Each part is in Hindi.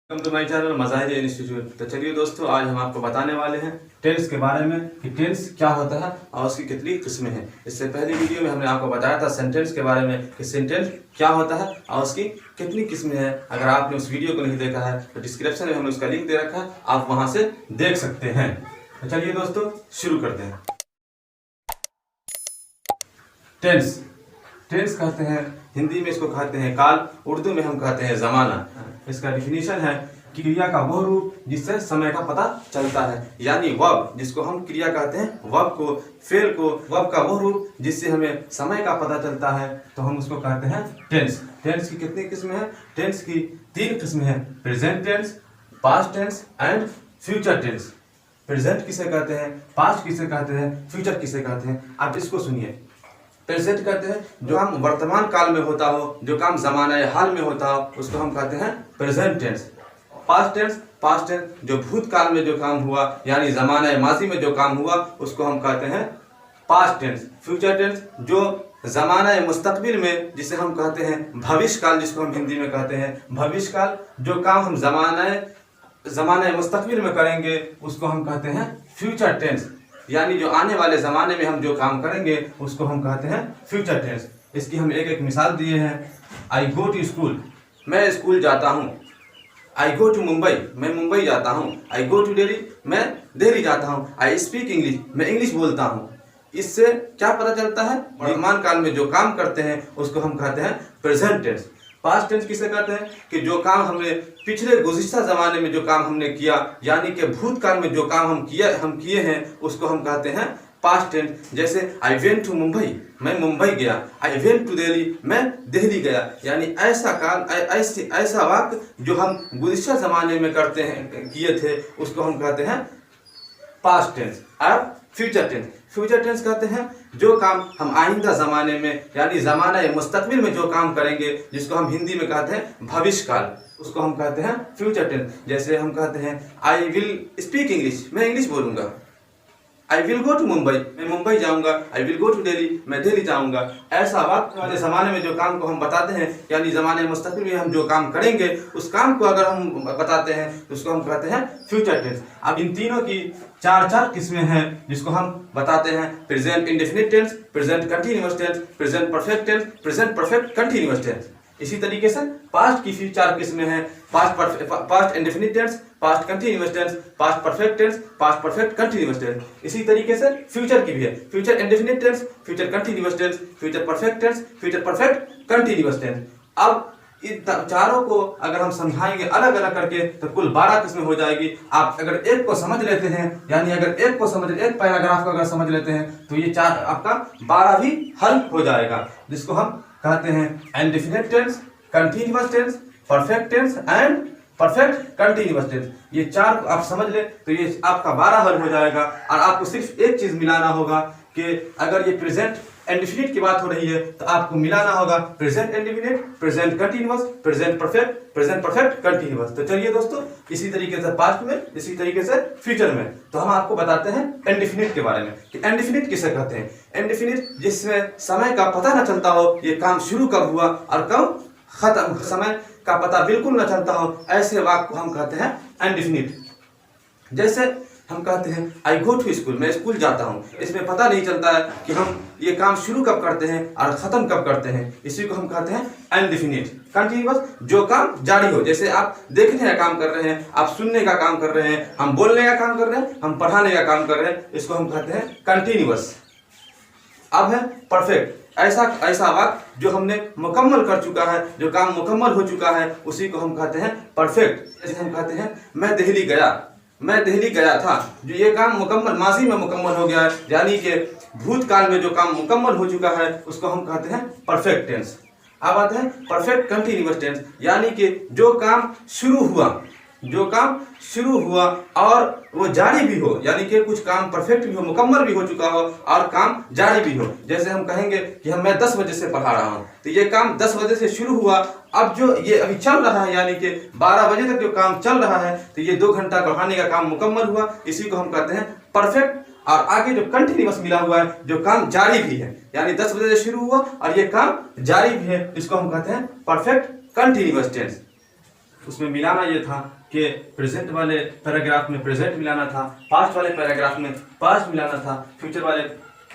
Welcome to my channel Mazahir Institute. तो चलिए दोस्तों, आज हम आपको बताने वाले हैं टेंस के बारे में कि टेंस क्या होता है और उसकी कितनी किस्में हैं। इससे पहली वीडियो में हमने आपको बताया था सेंटेंस के बारे में कि सेंटेंस क्या होता है और उसकी कितनी किस्में हैं। अगर आपने उस वीडियो को नहीं देखा है तो डिस्क्रिप्शन में हमने उसका लिंक दे रखा है, आप वहाँ से देख सकते हैं। तो चलिए दोस्तों, शुरू करते हैं। टेंस टेंस कहते हैं, हिंदी में इसको कहते हैं काल, उर्दू में हम कहते हैं ज़माना। इसका डिफिनीशन है कि क्रिया का वह रूप जिससे समय का पता चलता है, यानी वर्ब जिसको हम क्रिया कहते हैं, वर्ब को, फेल को, वर्ब का वह रूप जिससे हमें समय का पता चलता है, तो हम उसको कहते हैं टेंस। टेंस की कितनी किस्में हैं? टेंस की 3 किस्में हैं, present tense, past tense and future tense. Present किसे कहते हैं, पास्ट किसे कहते हैं, फ्यूचर किसे कहते हैं? आप इसको सुनिए। प्रेजेंट कहते हैं जो काम वर्तमान काल में होता हो, जो काम जमाना हाल में होता हो, उसको हम कहते हैं प्रेजेंट टेंस। पास्ट टेंस जो भूतकाल में जो काम हुआ, यानी जमाना माजी में जो काम हुआ, उसको हम कहते हैं पास्ट टेंस। फ्यूचर टेंस जो जमाना मुस्तकबिल में, जिसे हम कहते हैं भविष्य काल, जिसको हम हिंदी में कहते हैं भविष्य काल, जो काम हम जमाना मुस्तकबिल में करेंगे, उसको हम कहते हैं फ्यूचर टेंस। यानी जो आने वाले ज़माने में हम जो काम करेंगे, उसको हम कहते हैं फ्यूचर टेंस। इसकी हम एक एक मिसाल दिए हैं। आई गो टू स्कूल, मैं स्कूल जाता हूँ। आई गो टू मुंबई, मैं मुंबई जाता हूँ। आई गो टू दिल्ली, मैं दिल्ली जाता हूँ। आई स्पीक इंग्लिश, मैं इंग्लिश बोलता हूँ। इससे क्या पता चलता है? वर्तमान काल में जो काम करते हैं उसको हम कहते हैं प्रेजेंट टेंस। पास्ट टेंस किसे कहते हैं कि जो काम हमने पिछले गुज़िश्ता ज़माने में जो काम हमने किया, यानी कि भूतकाल में जो काम हम किए हैं, उसको हम कहते हैं पास्ट टेंस। जैसे आई वेंट टू मुंबई, मैं मुंबई गया। आई वेंट टू दिल्ली, मैं दिल्ली गया। यानी ऐसा काम, ऐसा वाक्य जो हम गुज़िश्ता ज़माने में करते हैं, किए थे, उसको हम कहते हैं पास्ट टेंस। अब फ्यूचर टेंस कहते हैं जो काम हम आइंदा ज़माने में, यानी ज़माना मुस्तकबिल में जो काम करेंगे, जिसको हम हिंदी में कहते हैं भविष्य काल, उसको हम कहते हैं फ्यूचर टेंस। जैसे हम कहते हैं आई विल स्पीक इंग्लिश, मैं इंग्लिश बोलूँगा। I will go to Mumbai, मैं मुंबई जाऊँगा। I will go to Delhi, मैं दिल्ली जाऊँगा। ऐसा वक्त वाले ज़माने में जो काम को हम बताते हैं, यानी ज़माने मुस्तकबिल में हम जो काम करेंगे, उस काम को अगर हम बताते हैं तो उसको हम कहते हैं फ्यूचर टेंस। अब इन तीनों की चार किस्में हैं, जिसको हम बताते हैं present indefinite tense, present continuous tense, present perfect tense, present perfect continuous tense. इसी तरीके से पास्ट की 4 किस्में हैं, past indefinite tense, past continuous tense, past perfect tense, past perfect continuous tense. इसी तरीके से फ्यूचर की भी है, future indefinite tense, future continuous tense, future perfect tense, future perfect continuous tense. अब इन चारों को अगर हम समझाएंगे अलग अलग करके तो कुल 12 किस्में हो जाएगी। आप अगर एक को समझ लेते हैं, यानी अगर एक पैराग्राफ को अगर समझ लेते हैं, तो ये 4 आपका 12 भी हल हो जाएगा, जिसको हम कहते हैं indefinite tense, continuous tense, perfect tense and perfect continuous tense. ये 4 को आप समझ ले तो ये आपका 12 हल हो जाएगा। और आपको सिर्फ एक चीज मिलाना होगा कि अगर ये प्रेजेंट इंडेफिनिट की बात हो रही है तो आपको मिलाना होगा present indefinite, present continuous, present perfect continuous. तो चलिए दोस्तों, इसी तरीके से पास्ट में, इसी तरीके से फ्यूचर में, तो हम आपको बताते हैं इंडेफिनिट के बारे में कि इंडेफिनिट किसे कहते हैं। इंडेफिनिट जिसमें समय का पता न चलता हो, ये काम शुरू कब हुआ और कब खत्म, समय का पता बिल्कुल न चलता हो, ऐसे वाक्य को हम कहते हैं इंडेफिनिट। जैसे हम कहते हैं आई गो टू स्कूल, मैं स्कूल जाता हूँ। इसमें पता नहीं चलता है कि हम ये काम शुरू कब करते हैं और ख़त्म कब करते हैं, इसी को हम कहते हैं इनडिफिनिट। कंटीन्यूअस जो काम जारी हो, जैसे आप देखने का काम कर रहे हैं, आप सुनने का काम कर रहे हैं, हम बोलने का काम कर रहे हैं, हम पढ़ाने का काम कर रहे हैं, इसको हम कहते हैं कंटीन्यूअस। अब है परफेक्ट, ऐसा वाक्य जो हमने मुकम्मल कर चुका है, जो काम मुकम्मल हो चुका है, उसी को हम कहते हैं परफेक्ट। जैसे हम कहते हैं मैं दिल्ली गया था, जो ये काम मुकम्मल माजी में मुकम्मल हो गया है, यानी कि भूतकाल में जो काम मुकम्मल हो चुका है, उसको हम कहते हैं परफेक्ट टेंस। अब आते हैं परफेक्ट कंटीन्यूअस टेंस, यानी कि जो काम शुरू हुआ और वो जारी भी हो, यानी कि कुछ काम परफेक्ट भी हो, मुकम्मल भी हो चुका हो और काम जारी भी हो। जैसे हम कहेंगे कि मैं 10 बजे से पढ़ा रहा हूँ, तो ये काम 10 बजे से शुरू हुआ, अब जो ये अभी चल रहा है, यानी कि 12 बजे तक जो काम चल रहा है, तो ये 2 घंटा पढ़ाने का काम मुकम्मल हुआ, इसी को हम कहते हैं परफेक्ट। और आगे जो कंटिन्यूअस मिला हुआ है, जो काम जारी भी है, यानी 10 बजे से शुरू हुआ और ये काम जारी भी है, इसको हम कहते हैं परफेक्ट कंटिन्यूअस टेंस। उसमें मिलाना ये था कि प्रेजेंट वाले पैराग्राफ में प्रेजेंट मिलाना था, पास्ट वाले पैराग्राफ में पास्ट मिलाना था, फ्यूचर वाले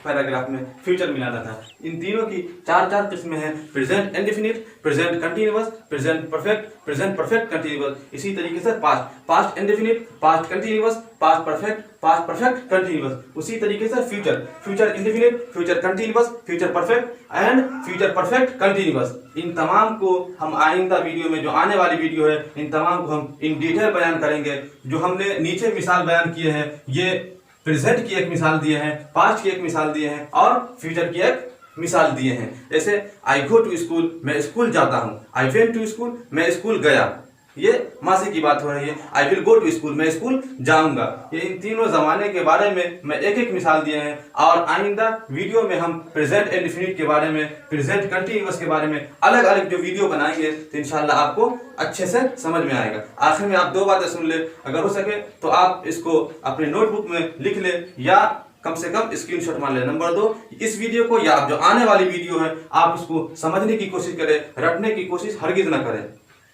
पैराग्राफ में फ्यूचर मिलाना था। इन तीनों की चार किस्में हैं, present indefinite, present continuous, present perfect continuous. इसी तरीके से past indefinite, past continuous, past perfect continuous. उसी तरीके से future indefinite, future continuous, future perfect and future perfect continuous. इन तमाम को हम आइंदा वीडियो में, जो आने वाली वीडियो है, इन तमाम को हम इन डिटेल बयान करेंगे। जो हमने नीचे मिसाल बयान किए हैं, ये प्रेजेंट की एक मिसाल दिए हैं, पास्ट की एक मिसाल दिए हैं और फ्यूचर की एक मिसाल दिए हैं। जैसे आई गो टू स्कूल, मैं स्कूल जाता हूँ। आई वेंट टू स्कूल, मैं स्कूल गया। ये मासी की बात हो रही है। I will go to school, मैं स्कूल जाऊंगा। ये इन तीनों जमाने के बारे में मैं एक मिसाल दिए हैं और आइंदा वीडियो में हम प्रेजेंट इंडेफिनिट के बारे में, प्रेजेंट कंटिन्यूअस के बारे में अलग अलग जो वीडियो बनाएंगे तो इंशाल्लाह आपको अच्छे से समझ में आएगा। आखिर में आप 2 बातें सुन ले, अगर हो सके तो आप इसको अपने नोटबुक में लिख ले या कम से कम स्क्रीनशॉट मार ले। नंबर 2, इस वीडियो को या जो आने वाली वीडियो है आप उसको समझने की कोशिश करें, रटने की कोशिश हरगिज ना करें।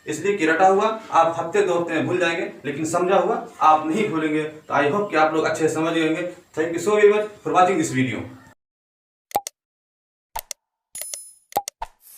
इसलिए कि रटा हुआ आप हफ्ते 2 हफ्ते में भूल जाएंगे, लेकिन समझा हुआ आप नहीं भूलेंगे। तो आई होप कि आप लोग अच्छे से समझ गए होंगे। Thank you so very much for watching this video.